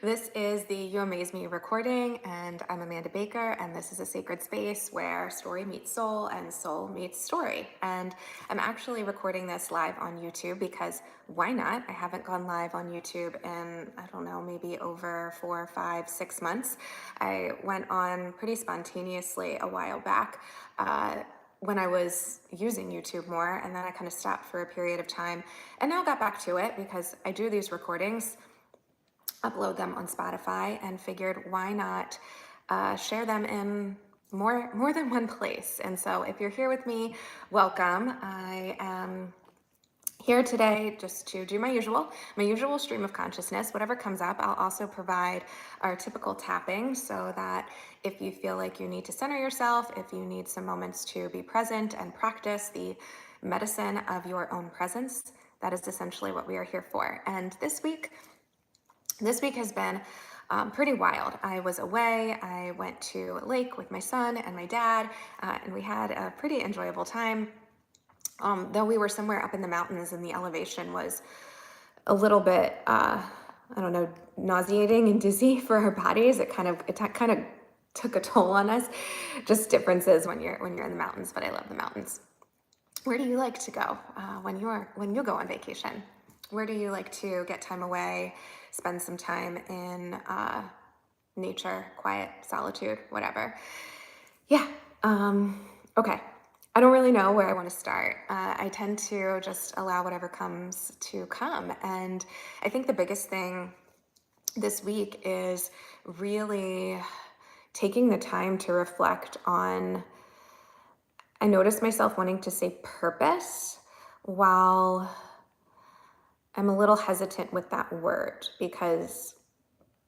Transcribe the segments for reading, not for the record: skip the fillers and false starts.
This is the You Amaze Me recording, and I'm Amanda Baker, and this is a sacred space where story meets soul and soul meets story. And I'm actually recording this live on YouTube because why not? I haven't gone live on YouTube in, I don't know, maybe over 4, 5, 6 months. I went on pretty spontaneously a while back. When I was using YouTube more, and then I kind of stopped for a period of time and now got back to it because I do these recordings, upload them on Spotify, and figured why not share them in more than one place. And so if you're here with me, welcome. I am here today just to do my usual stream of consciousness. Whatever comes up, I'll also provide our typical tapping so that if you feel like you need to center yourself, if you need some moments to be present and practice the medicine of your own presence, that is essentially what we are here for. And this week has been pretty wild. I was away. I went to a lake with my son and my dad, and we had a pretty enjoyable time. Though we were somewhere up in the mountains and the elevation was a little bit, I don't know, nauseating and dizzy for our bodies. It kind of took a toll on us. Just differences when you're in the mountains, but I love the mountains. Where do you like to go when you go on vacation? Where do you like to get time away, spend some time in nature, quiet, solitude, whatever? Yeah. Okay. I don't really know where I want to start. I tend to just allow whatever comes to come. And I think the biggest thing this week is really taking the time to reflect on, I noticed myself wanting to say purpose while I'm a little hesitant with that word because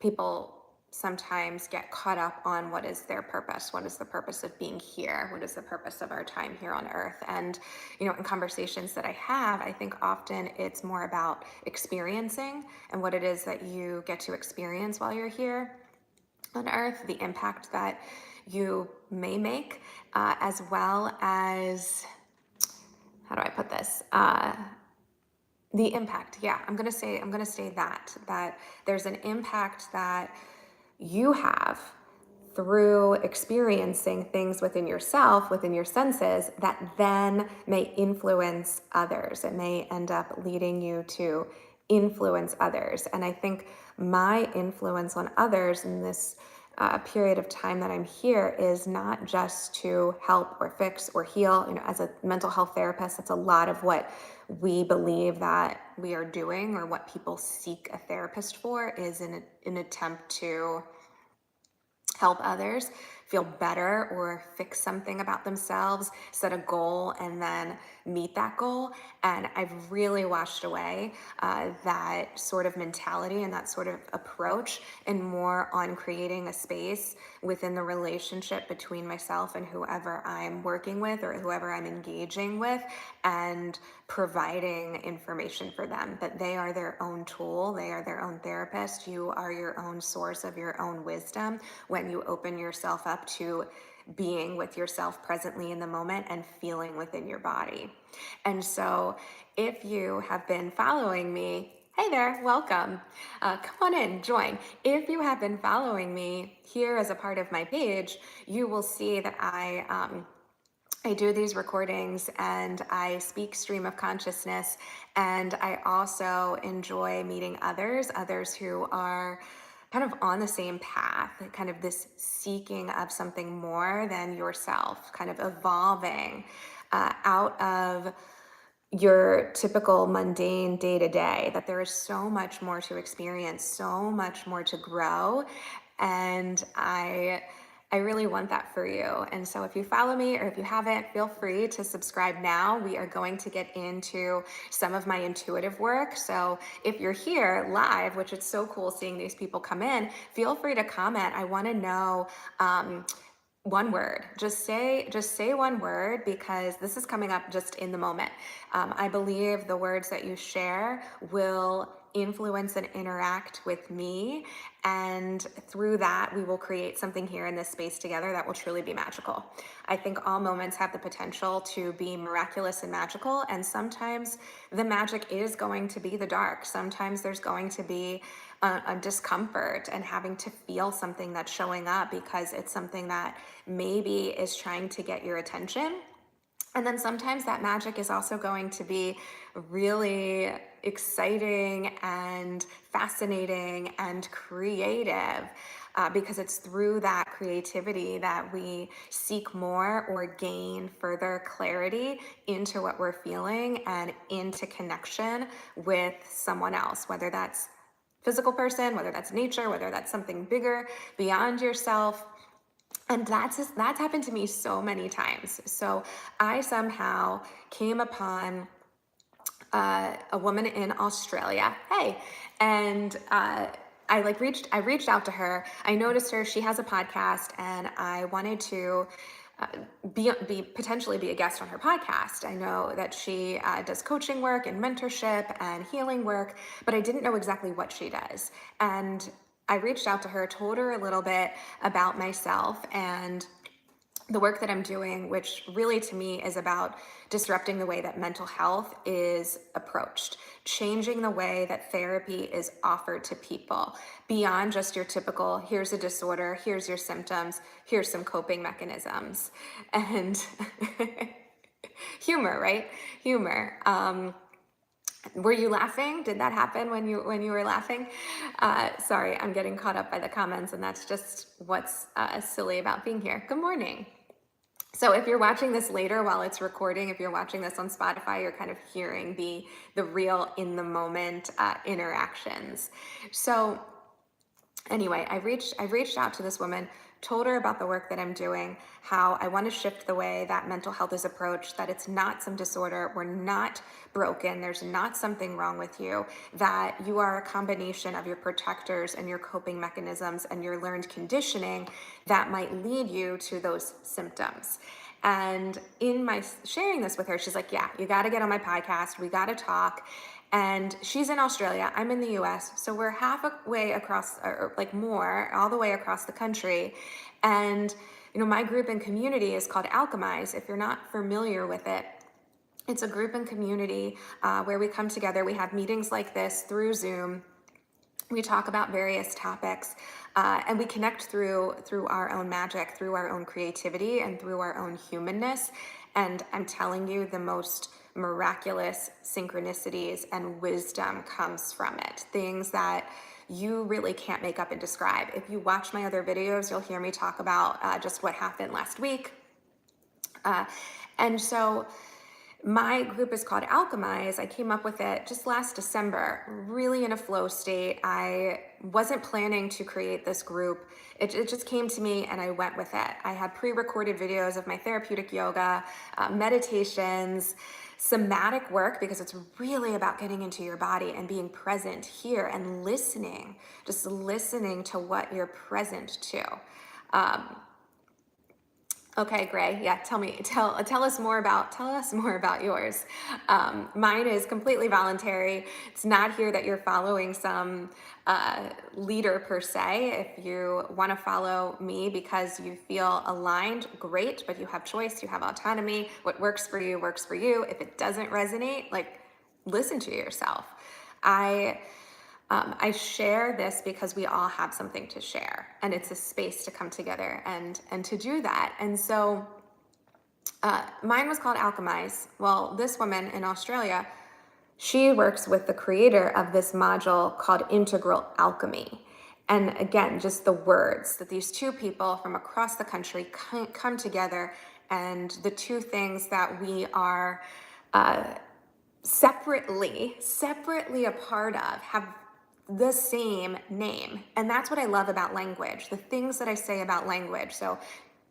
people sometimes get caught up on what is their purpose, what is the purpose of being here, what is the purpose of our time here on earth. And in conversations that I have, I think often it's more about experiencing and what it is that you get to experience while you're here on earth, the impact that you may make, as well as, how do I put this? The impact. Yeah, I'm gonna say that there's an impact that you have through experiencing things within yourself, within your senses, that then may influence others. It may end up leading you to influence others. And I think my influence on others in this period of time that I'm here is not just to help or fix or heal. As a mental health therapist, that's a lot of what we believe that we are doing, or what people seek a therapist for, is an attempt to help others feel better or fix something about themselves, set a goal, and then meet that goal. And I've really washed away that sort of mentality and that sort of approach, and more on creating a space within the relationship between myself and whoever I'm working with or whoever I'm engaging with, and providing information for them, that they are their own tool, they are their own therapist, you are your own source of your own wisdom when you open yourself up to being with yourself presently in the moment and feeling within your body. And so if you have been following me, hey there, welcome. Come on in, join. If you have been following me here as a part of my page, you will see that I do these recordings and I speak stream of consciousness, and I also enjoy meeting others who are kind of on the same path, kind of this seeking of something more than yourself, kind of evolving out of your typical mundane day-to-day, that there is so much more to experience, so much more to grow. And I really want that for you. And so if you follow me, or if you haven't, feel free to subscribe now. We are going to get into some of my intuitive work. So if you're here live, which it's so cool seeing these people come in, feel free to comment. I want to know one word. Just say one word, because this is coming up just in the moment. I believe the words that you share will influence and interact with me. And through that, we will create something here in this space together that will truly be magical. I think all moments have the potential to be miraculous and magical. And sometimes the magic is going to be the dark. Sometimes there's going to be a discomfort and having to feel something that's showing up because it's something that maybe is trying to get your attention. And then sometimes that magic is also going to be really exciting and fascinating and creative, because it's through that creativity that we seek more or gain further clarity into what we're feeling and into connection with someone else, whether that's physical person, whether that's nature, whether that's something bigger beyond yourself. And that's happened to me so many times. So I somehow came upon a woman in Australia. Hey, and I reached out to her. I noticed her. She has a podcast, and I wanted to potentially be a guest on her podcast. I know that she does coaching work and mentorship and healing work, but I didn't know exactly what she does. And I reached out to her, told her a little bit about myself and the work that I'm doing, which really to me is about disrupting the way that mental health is approached, changing the way that therapy is offered to people beyond just your typical, here's a disorder, here's your symptoms, here's some coping mechanisms, and humor, right? Humor. Were you laughing? Did that happen when you were laughing? Sorry, I'm getting caught up by the comments, and that's just what's silly about being here. Good morning. So if you're watching this later while it's recording, if you're watching this on Spotify, you're kind of hearing the real in the moment interactions. So anyway, I reached out to this woman, told her about the work that I'm doing, how I want to shift the way that mental health is approached, that it's not some disorder, we're not broken, there's not something wrong with you, that you are a combination of your protectors and your coping mechanisms and your learned conditioning that might lead you to those symptoms. And in my sharing this with her, she's like, yeah, you got to get on my podcast. We got to talk. And she's in Australia, I'm in the US, so we're halfway across, or like more, all the way across the country. And my group and community is called Alchemize. If you're not familiar with it, it's a group and community where we come together. We have meetings like this through Zoom. We talk about various topics, and we connect through our own magic, through our own creativity, and through our own humanness. And I'm telling you, the most miraculous synchronicities and wisdom comes from it. Things that you really can't make up and describe. If you watch my other videos, you'll hear me talk about just what happened last week. And so my group is called Alchemize. I came up with it just last December, really in a flow state. I wasn't planning to create this group. It just came to me and I went with it. I had pre-recorded videos of my therapeutic yoga, meditations, somatic work, because it's really about getting into your body and being present here and listening, just listening to what you're present to. Okay, Gray. Yeah, tell us more about yours. Mine is completely voluntary. It's not here that you're following some leader per se. If you want to follow me because you feel aligned, great, but you have choice, you have autonomy. What works for you works for you. If it doesn't resonate, listen to yourself. I share this because we all have something to share, and it's a space to come together and to do that. And so mine was called Alchemize. Well, this woman in Australia, she works with the creator of this module called Integral Alchemy. And again, just the words that these two people from across the country come together, and the two things that we are separately a part of have the same name. And that's what I love about language, the things that I say about language. So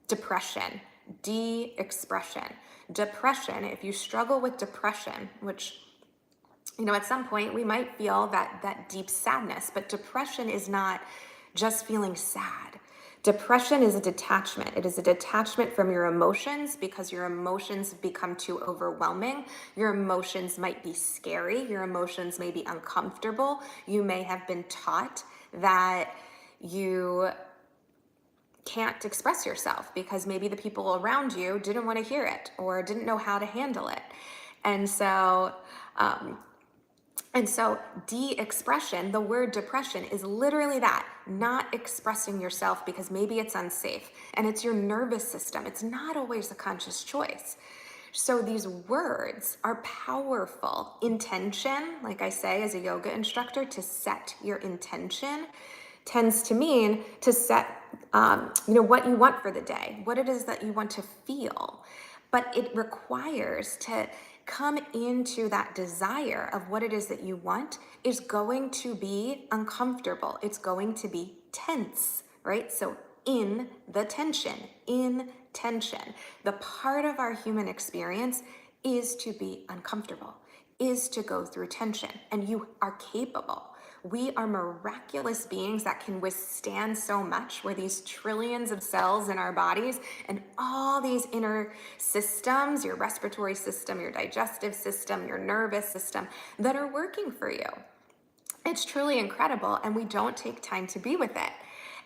depression, de-expression. Depression, if you struggle with depression, which, at some point we might feel that deep sadness, but depression is not just feeling sad. Depression is a detachment. It is a detachment from your emotions because your emotions become too overwhelming. Your emotions might be scary. Your emotions may be uncomfortable. You may have been taught that you can't express yourself because maybe the people around you didn't want to hear it or didn't know how to handle it. And so, um, and so de-expression, the word depression is literally that, not expressing yourself because maybe it's unsafe and it's your nervous system. It's not always a conscious choice. So these words are powerful. Intention, like I say as a yoga instructor, to set your intention tends to mean to set, what you want for the day, what it is that you want to feel. But it requires to come into that desire of what it is that you want is going to be uncomfortable. It's going to be tense, right? So in the tension, in tension, the part of our human experience is to be uncomfortable, is to go through tension, and you are capable. We are miraculous beings that can withstand so much. We're these trillions of cells in our bodies and all these inner systems, your respiratory system, your digestive system, your nervous system, that are working for you. It's truly incredible, and we don't take time to be with it.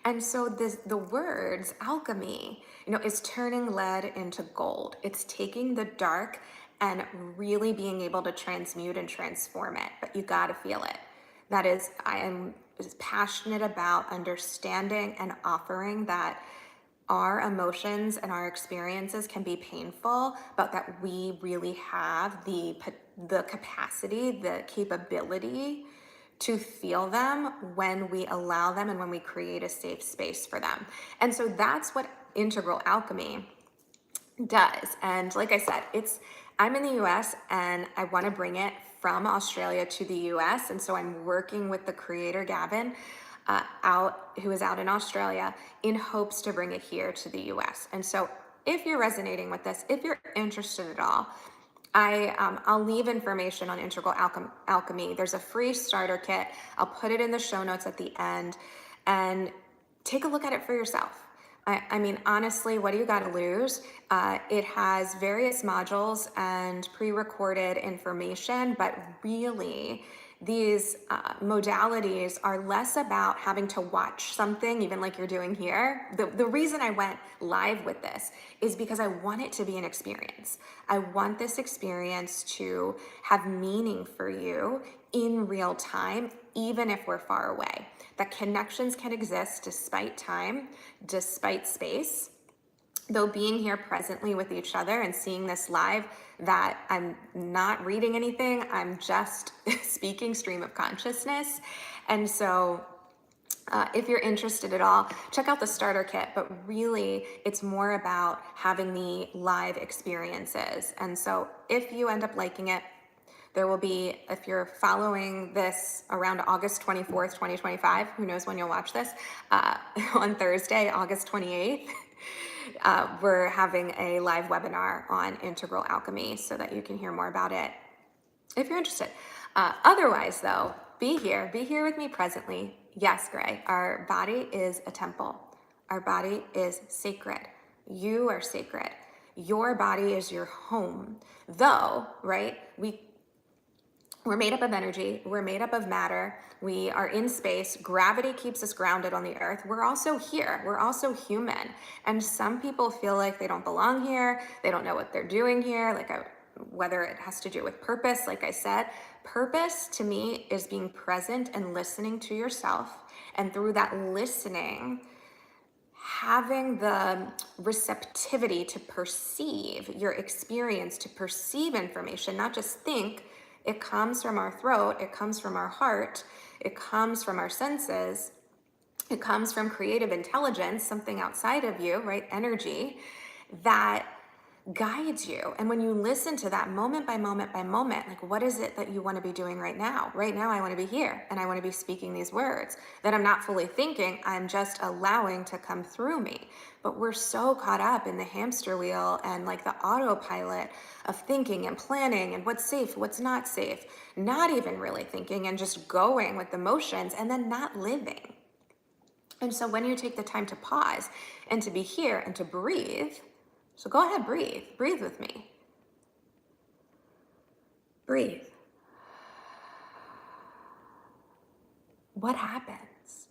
And so the words alchemy, is turning lead into gold. It's taking the dark and really being able to transmute and transform it, but you got to feel it. That is, I am passionate about understanding and offering that our emotions and our experiences can be painful, but that we really have the capacity, the capability to feel them when we allow them and when we create a safe space for them. And so that's what integral alchemy does. And like I said, I'm in the US and I want to bring it from Australia to the US. And so I'm working with the creator, Gavin, who is out in Australia, in hopes to bring it here to the US. And so if you're resonating with this, if you're interested at all, I'll leave information on Integral Alchemy. There's a free starter kit. I'll put it in the show notes at the end, and take a look at it for yourself. I mean, honestly, what do you got to lose? It has various modules and pre-recorded information, but really, these modalities are less about having to watch something, even like you're doing here. The reason I went live with this is because I want it to be an experience. I want this experience to have meaning for you in real time, even if we're far away. That connections can exist despite time, despite space. Though being here presently with each other and seeing this live, that I'm not reading anything, I'm just speaking stream of consciousness. And so if you're interested at all, check out the starter kit, but really it's more about having the live experiences. And so if you end up liking it, there will be, if you're following this around August 24th, 2025, who knows when you'll watch this, on Thursday, August 28th, we're having a live webinar on integral alchemy so that you can hear more about it if you're interested. Otherwise, though, be here with me presently. Yes, Gray, our body is a temple. Our body is sacred. You are sacred. Your body is your home. Though, right, we're made up of energy, we're made up of matter, we are in space, gravity keeps us grounded on the earth. We're also here, we're also human. And some people feel like they don't belong here, they don't know what they're doing here, whether it has to do with purpose. Like I said, purpose to me is being present and listening to yourself. And through that listening, having the receptivity to perceive your experience, to perceive information, not just think. It comes from our throat, it comes from our heart, it comes from our senses, it comes from creative intelligence, something outside of you, right? Energy that guides you. And when you listen to that moment by moment by moment, like, what is it that you want to be doing right now? Right now, I want to be here and I want to be speaking these words that I'm not fully thinking, I'm just allowing to come through me. But we're so caught up in the hamster wheel and like the autopilot of thinking and planning and what's safe, what's not safe, not even really thinking and just going with the motions and then not living. And so when you take the time to pause and to be here and to breathe, so go ahead, breathe. Breathe with me. Breathe. What happens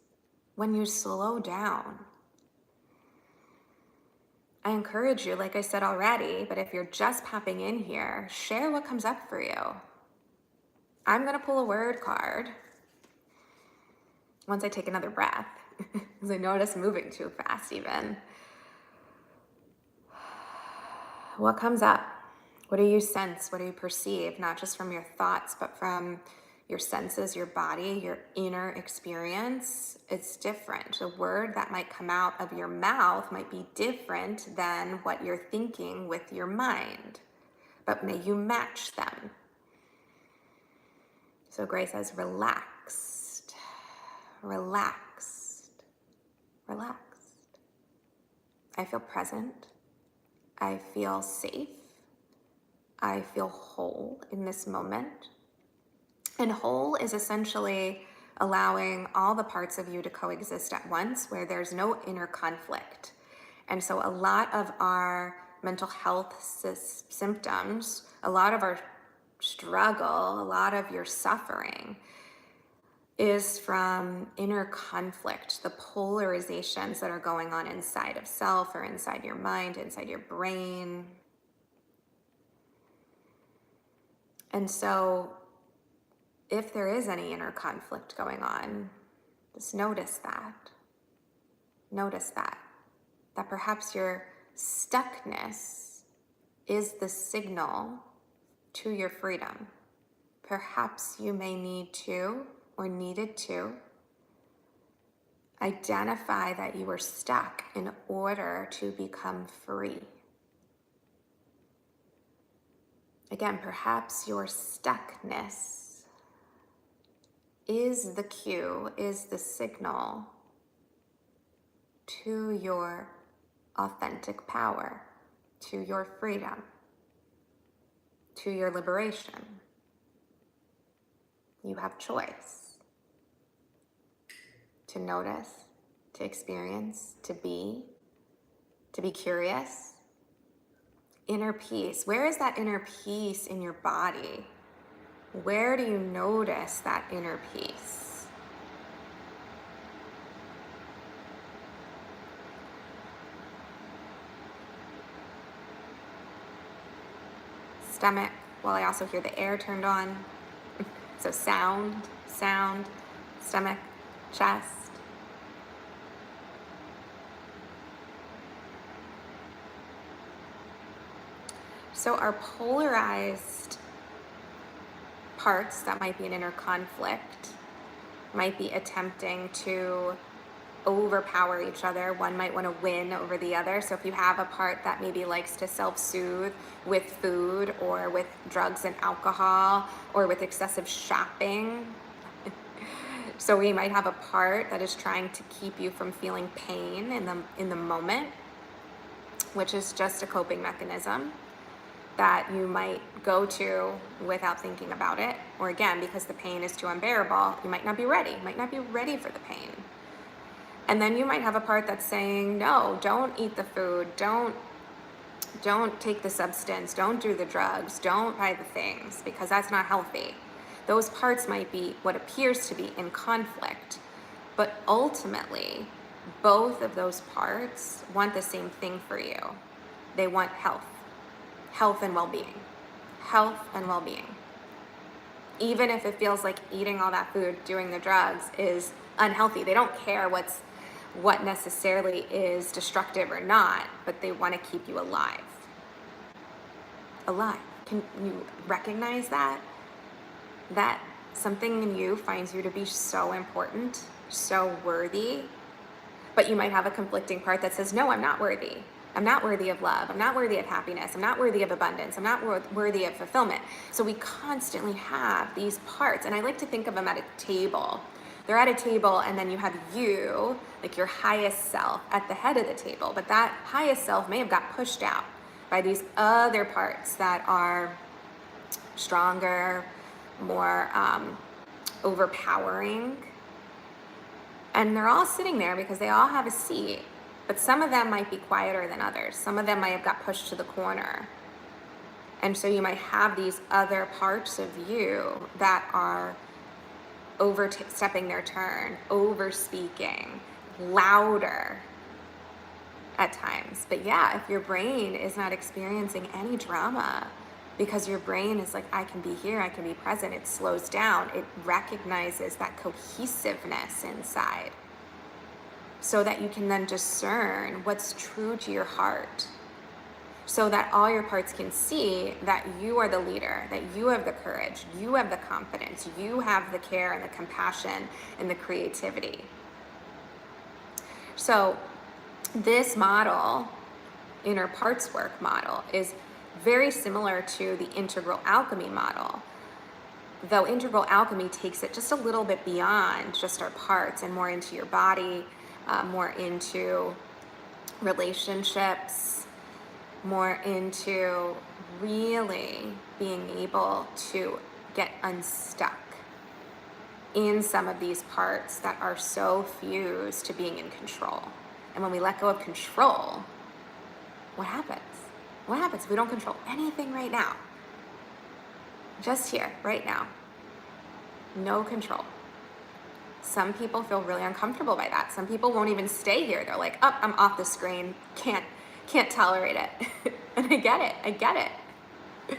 when you slow down? I encourage you, like I said already, but if you're just popping in here, share what comes up for you. I'm going to pull a word card once I take another breath, because I notice moving too fast even. What comes up? What do you sense? What do you perceive? Not just from your thoughts, but from your senses, your body, your inner experience. It's different. The word that might come out of your mouth might be different than what you're thinking with your mind, but may you match them. So Grace says, relaxed, relaxed, relaxed. I feel present. I feel safe. I feel whole in this moment. And whole is essentially allowing all the parts of you to coexist at once where there's no inner conflict. And so a lot of our mental health symptoms, a lot of our struggle, a lot of your suffering is from inner conflict, the polarizations that are going on inside of self or inside your mind, inside your brain. And so if there is any inner conflict going on, just notice that. Notice that perhaps your stuckness is the signal to your freedom. Perhaps you may need to, or needed to, identify that you were stuck in order to become free. Again, perhaps your stuckness is the cue, is the signal to your authentic power, to your freedom, to your liberation. You have choice to notice, to experience, to be curious. Inner peace. Where is that inner peace in your body? Where do you notice that inner peace? Stomach. Well, I also hear the air turned on. So sound, stomach, chest. So our polarized parts that might be an inner conflict might be attempting to overpower each other. One might want to win over the other. So if you have a part that maybe likes to self-soothe with food or with drugs and alcohol or with excessive shopping, so we might have a part that is trying to keep you from feeling pain in the moment, which is just a coping mechanism that you might go to without thinking about it. Or again, because the pain is too unbearable, you might not be ready. You might not be ready for the pain. And then you might have a part that's saying, no, don't eat the food, don't take the substance, don't do the drugs, don't buy the things, because that's not healthy. Those parts might be what appears to be in conflict, but ultimately, both of those parts want the same thing for you. They want health and well-being, health and well-being. Even if it feels like eating all that food, doing the drugs is unhealthy. They don't care what necessarily is destructive or not, but they want to keep you alive. Alive. Can you recognize that? That something in you finds you to be so important, so worthy, but you might have a conflicting part that says, no, I'm not worthy. I'm not worthy of love. I'm not worthy of happiness. I'm not worthy of abundance. I'm not worthy of fulfillment. So we constantly have these parts, and I like to think of them at a table. They're at a table, and then you have you, like your highest self, at the head of the table. But that highest self may have got pushed out by these other parts that are stronger, more overpowering. And they're all sitting there because they all have a seat, but some of them might be quieter than others. Some of them might have got pushed to the corner. And so you might have these other parts of you that are overstepping their turn, over speaking, louder at times. But yeah, if your brain is not experiencing any drama, because your brain is like, I can be here, I can be present, it slows down, it recognizes that cohesiveness inside so that you can then discern what's true to your heart, so that all your parts can see that you are the leader, that you have the courage, you have the confidence, you have the care and the compassion and the creativity. So this model, inner parts work model, is very similar to the integral alchemy model, though integral alchemy takes it just a little bit beyond just our parts and more into your body, more into relationships, more into really being able to get unstuck in some of these parts that are so fused to being in control. And when we let go of control, what happens? What happens if we don't control anything right now? Just here, right now. No control. Some people feel really uncomfortable by that. Some people won't even stay here. They're like, oh, I'm off the screen. Can't tolerate it. And I get it.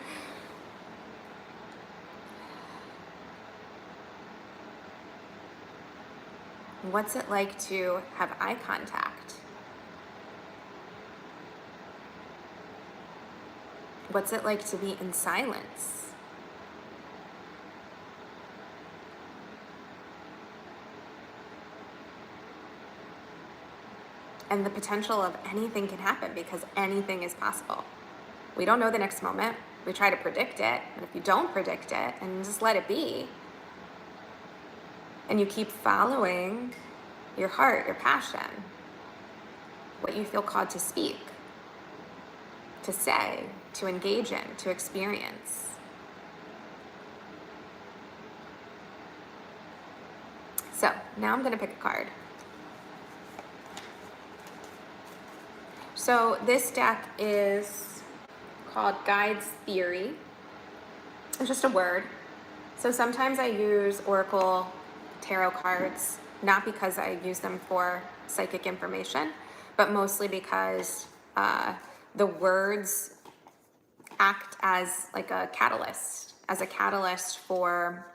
What's it like to have eye contact? What's it like to be in silence? And the potential of anything can happen, because anything is possible. We don't know the next moment. We try to predict it, but if you don't predict it and just let it be, and you keep following your heart, your passion, what you feel called to speak, to say, to engage in, to experience. So now I'm going to pick a card. So this deck is called Guides Theory. It's just a word. So sometimes I use Oracle tarot cards, not because I use them for psychic information, but mostly because the words act as like a catalyst for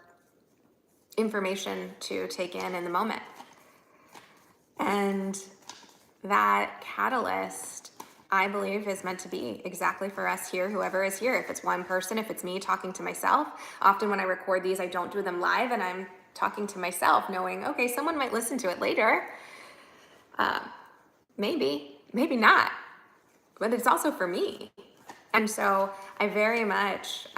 information to take in the moment. And that catalyst, I believe, is meant to be exactly for us here, whoever is here. If it's one person, if it's me talking to myself. Often when I record these, I don't do them live, and I'm talking to myself knowing, okay, someone might listen to it later. Maybe not, but it's also for me. And so I very much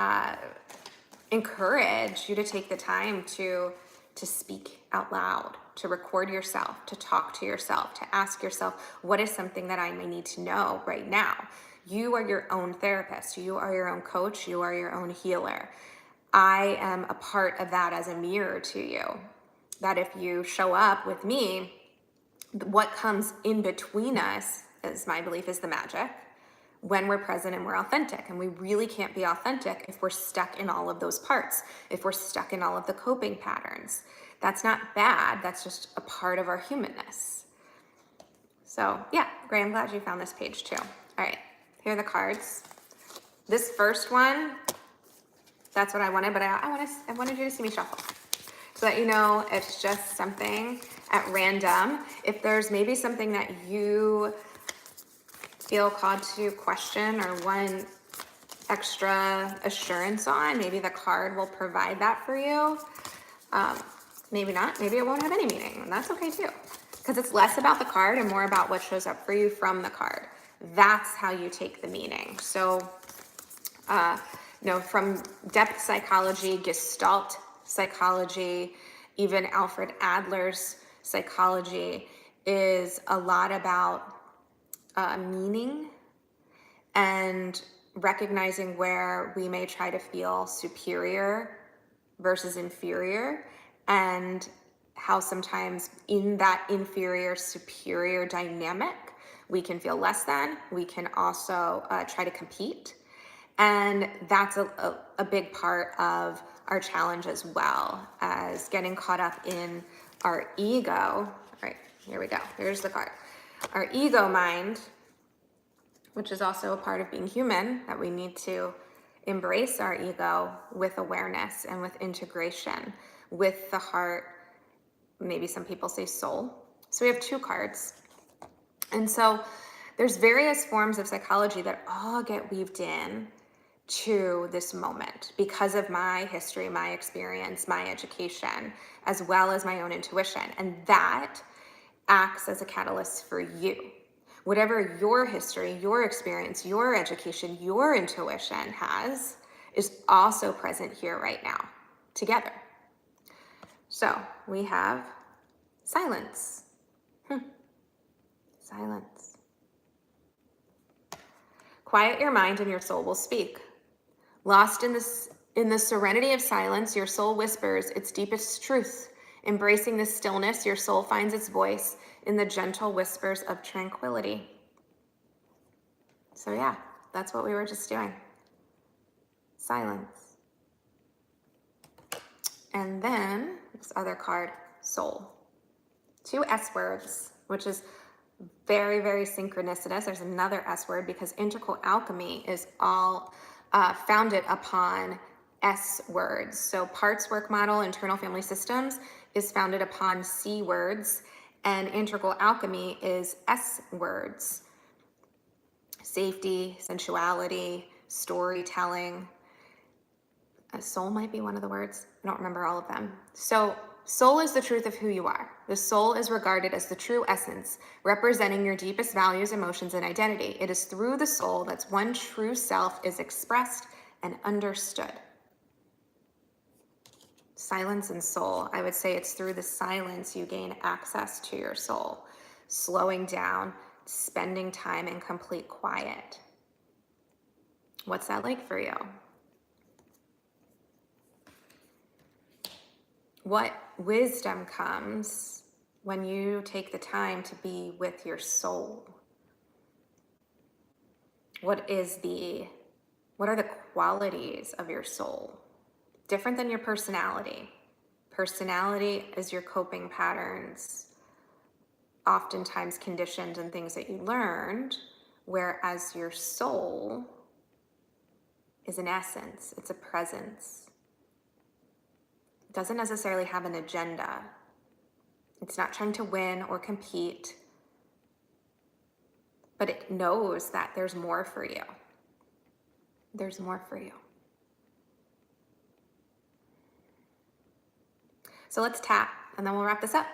encourage you to take the time to speak out loud, to record yourself, to talk to yourself, to ask yourself, what is something that I may need to know right now? You are your own therapist. You are your own coach. You are your own healer. I am a part of that as a mirror to you. That if you show up with me, what comes in between us, is my belief, is the magic. When we're present and we're authentic. And we really can't be authentic if we're stuck in all of those parts, if we're stuck in all of the coping patterns. That's not bad, that's just a part of our humanness. So yeah, great, I'm glad you found this page too. All right, here are the cards. This first one, that's what I wanted, but I wanted you to see me shuffle, so that you know it's just something at random. If there's maybe something that you feel called to question or want extra assurance on, maybe the card will provide that for you. Maybe not, maybe it won't have any meaning, and that's okay too, because it's less about the card and more about what shows up for you from the card. That's how you take the meaning. So, from depth psychology, Gestalt psychology, even Alfred Adler's psychology is a lot about meaning and recognizing where we may try to feel superior versus inferior, and how sometimes in that inferior superior dynamic, we can feel less than. We can also try to compete. And that's a big part of our challenge, as well as getting caught up in our ego. All right, here we go. Here's the card. Our ego mind, which is also a part of being human, that we need to embrace our ego with awareness and with integration with the heart. Maybe some people say soul. So we have two cards. And so there's various forms of psychology that all get weaved in to this moment because of my history, my experience, my education, as well as my own intuition. And that acts as a catalyst for you. Whatever your history, your experience, your education, your intuition has is also present here right now together. So we have silence. Silence. Quiet your mind and your soul will speak. Lost in the serenity of silence, your soul whispers its deepest truth. Embracing the stillness, your soul finds its voice in the gentle whispers of tranquility. So yeah, that's what we were just doing. Silence. And then this other card, soul. Two S words, which is very, very synchronicitous. There's another S word because integral alchemy is all founded upon S words. So parts work model, internal family systems, is founded upon C words, and integral alchemy is S words. Safety, sensuality, storytelling. Soul might be one of the words. I don't remember all of them. So soul is the truth of who you are. The soul is regarded as the true essence, representing your deepest values, emotions, and identity. It is through the soul that one true self is expressed and understood. Silence and soul. I would say it's through the silence you gain access to your soul. Slowing down, spending time in complete quiet. What's that like for you? What wisdom comes when you take the time to be with your soul? What are the qualities of your soul? Different than your personality. Personality is your coping patterns, oftentimes conditioned and things that you learned, whereas your soul is an essence, it's a presence. It doesn't necessarily have an agenda. It's not trying to win or compete, but it knows that there's more for you. There's more for you. So let's tap, and then we'll wrap this up.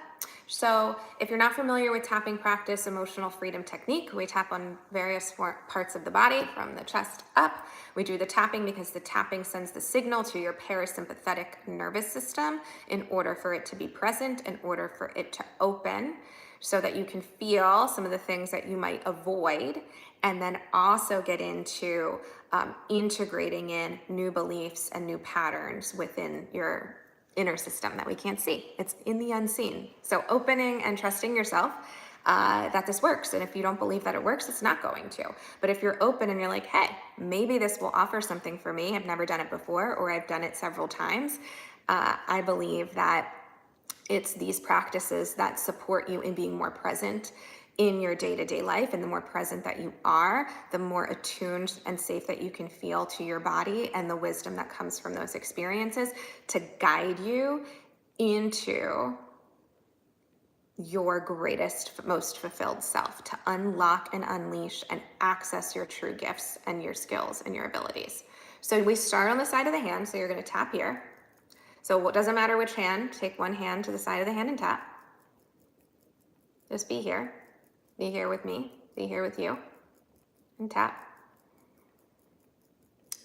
So if you're not familiar with tapping practice, emotional freedom technique, we tap on various parts of the body from the chest up. We do the tapping because the tapping sends the signal to your parasympathetic nervous system in order for it to be present, in order for it to open, so that you can feel some of the things that you might avoid, and then also get into integrating in new beliefs and new patterns within your inner system that we can't see. It's in the unseen. So opening and trusting yourself that this works. And if you don't believe that it works, it's not going to. But if you're open and you're like, hey, maybe this will offer something for me. I've never done it before, or I've done it several times. I believe that it's these practices that support you in being more present in your day-to-day life. And the more present that you are, the more attuned and safe that you can feel to your body and the wisdom that comes from those experiences to guide you into your greatest, most fulfilled self, to unlock and unleash and access your true gifts and your skills and your abilities. So we start on the side of the hand. So you're going to tap here. So it doesn't matter which hand, take one hand to the side of the hand and tap. Just be here. Be here with me. Be here with you. And tap.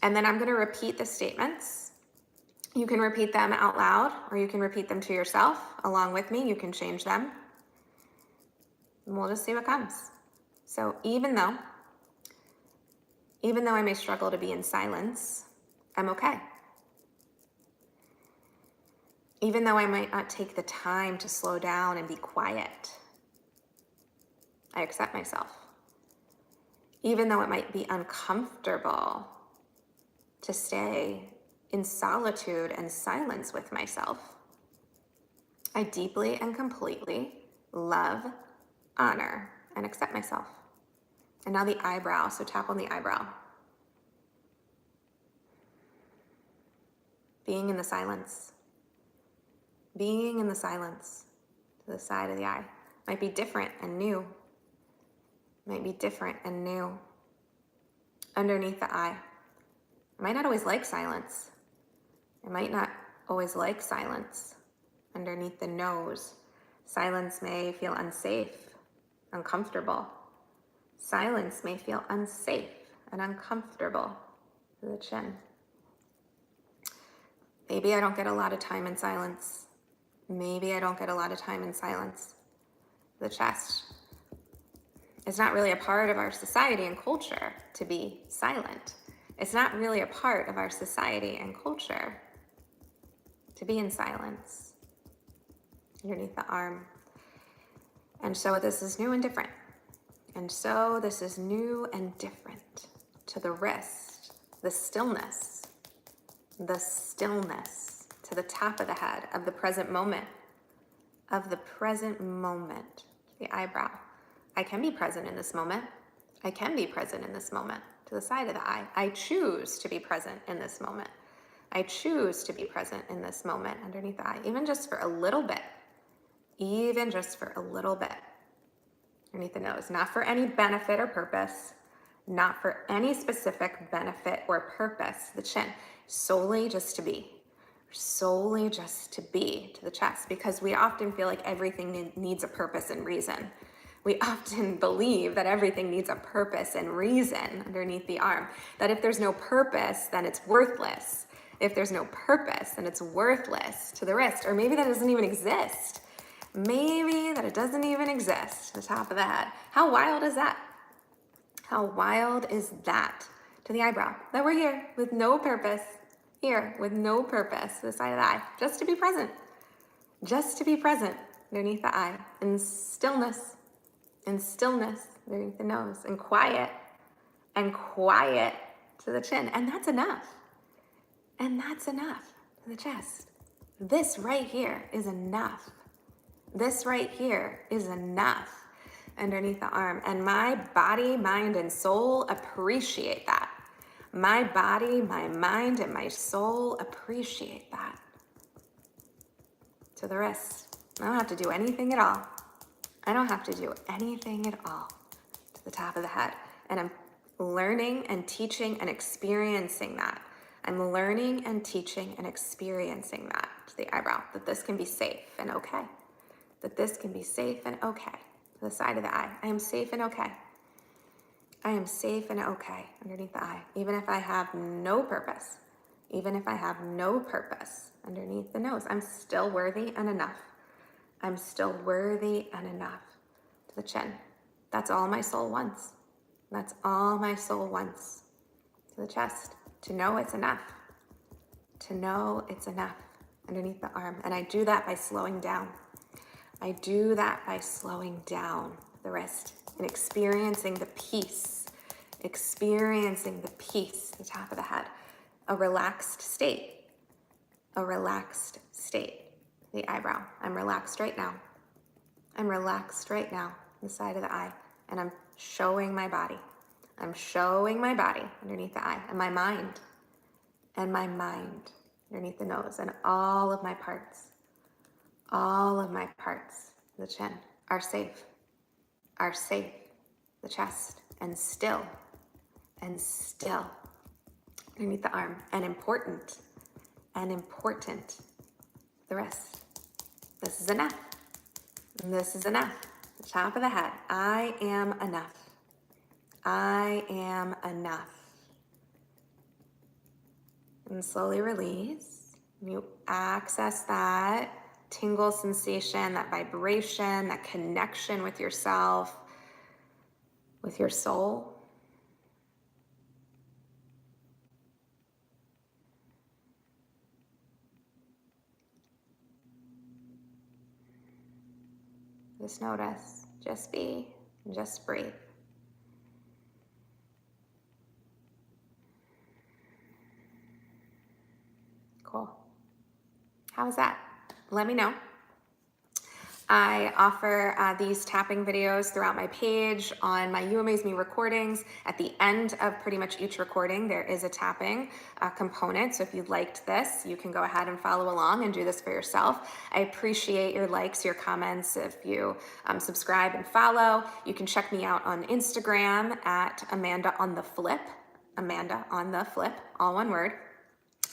And then I'm going to repeat the statements. You can repeat them out loud, or you can repeat them to yourself along with me. You can change them. And we'll just see what comes. So even though I may struggle to be in silence, I'm okay. Even though I might not take the time to slow down and be quiet, I accept myself. Even though it might be uncomfortable to stay in solitude and silence with myself, I deeply and completely love, honor, and accept myself. And now the eyebrow, so tap on the eyebrow. Being in the silence. Being in the silence to the side of the eye. Might be different and new. Might be different and new. Underneath the eye. I might not always like silence. I might not always like silence. Underneath the nose. Silence may feel unsafe, uncomfortable. Silence may feel unsafe and uncomfortable to the chin. Maybe I don't get a lot of time in silence. Maybe I don't get a lot of time in silence. The chest. It's not really a part of our society and culture to be silent. It's not really a part of our society and culture to be in silence. Underneath the arm. And so this is new and different. And so this is new and different to the wrist, the stillness to the top of the head, of the present moment, the eyebrow. I can be present in this moment. I can be present in this moment, to the side of the eye. I choose to be present in this moment. I choose to be present in this moment underneath the eye, even just for a little bit, underneath the nose, not for any benefit or purpose, not for any specific benefit or purpose, the chin, solely just to be to the chest, because we often feel like everything needs a purpose and reason. We often believe that everything needs a purpose and reason underneath the arm, that if there's no purpose, then it's worthless. If there's no purpose, then it's worthless to the wrist, or maybe that doesn't even exist. Maybe that it doesn't even exist, the top of the head. How wild is that? How wild is that to the eyebrow? That we're here with no purpose, here with no purpose, to the side of the eye, just to be present underneath the eye, in stillness underneath the nose, and quiet to the chin. And that's enough. To the chest. This right here is enough. Underneath the arm. And my body, mind, and soul appreciate that. My body, my mind, and my soul appreciate that. To the wrist. I don't have to do anything at all. To the top of the head. And I'm learning and teaching and experiencing that. To the eyebrow, that this can be safe and okay. To the side of the eye. I am safe and okay. Underneath the eye. Even if I have no purpose. Underneath the nose. I'm still worthy and enough. To the chin. That's all my soul wants. To the chest. To know it's enough. Underneath the arm. And I do that by slowing down. The wrist, and experiencing the peace, the top of the head, a relaxed state, the eyebrow. I'm relaxed right now, the side of the eye, and I'm showing my body. Underneath the eye, and my mind, underneath the nose, and all of my parts, the chin, are safe, the chest, and still, underneath the arm, and important, the rest. This is enough, the top of the head. I am enough. And slowly release. You access that tingle sensation, that vibration, that connection with yourself, with your soul. Just notice, just be, just breathe. Cool. How was that? Let me know. I offer these tapping videos throughout my page on my You Amaze Me recordings. At the end of pretty much each recording, there is a tapping component. So if you liked this, you can go ahead and follow along and do this for yourself. I appreciate your likes, your comments. If you subscribe and follow, you can check me out on Instagram at Amanda on the Flip. Amanda on the Flip, all one word.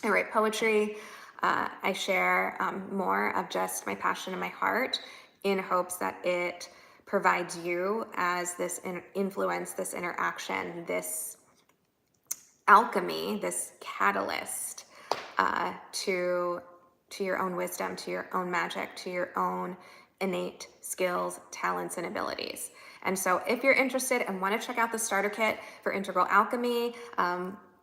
I write poetry. I share more of just my passion and my heart in hopes that it provides you as this influence, this interaction, this alchemy, this catalyst to your own wisdom, to your own magic, to your own innate skills, talents, and abilities. And so if you're interested and want to check out the starter kit for Integral Alchemy,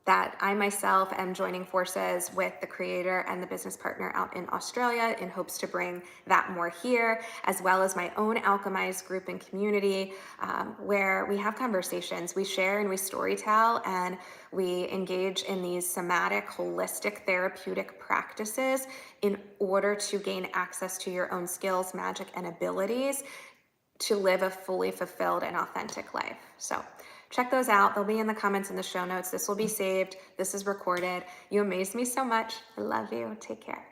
that I myself am joining forces with the creator and the business partner out in Australia in hopes to bring that more here, as well as my own Alchemize group and community, where we have conversations, we share and we storytell, and we engage in these somatic, holistic, therapeutic practices in order to gain access to your own skills, magic, and abilities to live a fully fulfilled and authentic life. So check those out. They'll be in the comments in the show notes. This will be saved. This is recorded. You amaze me so much. I love you. Take care.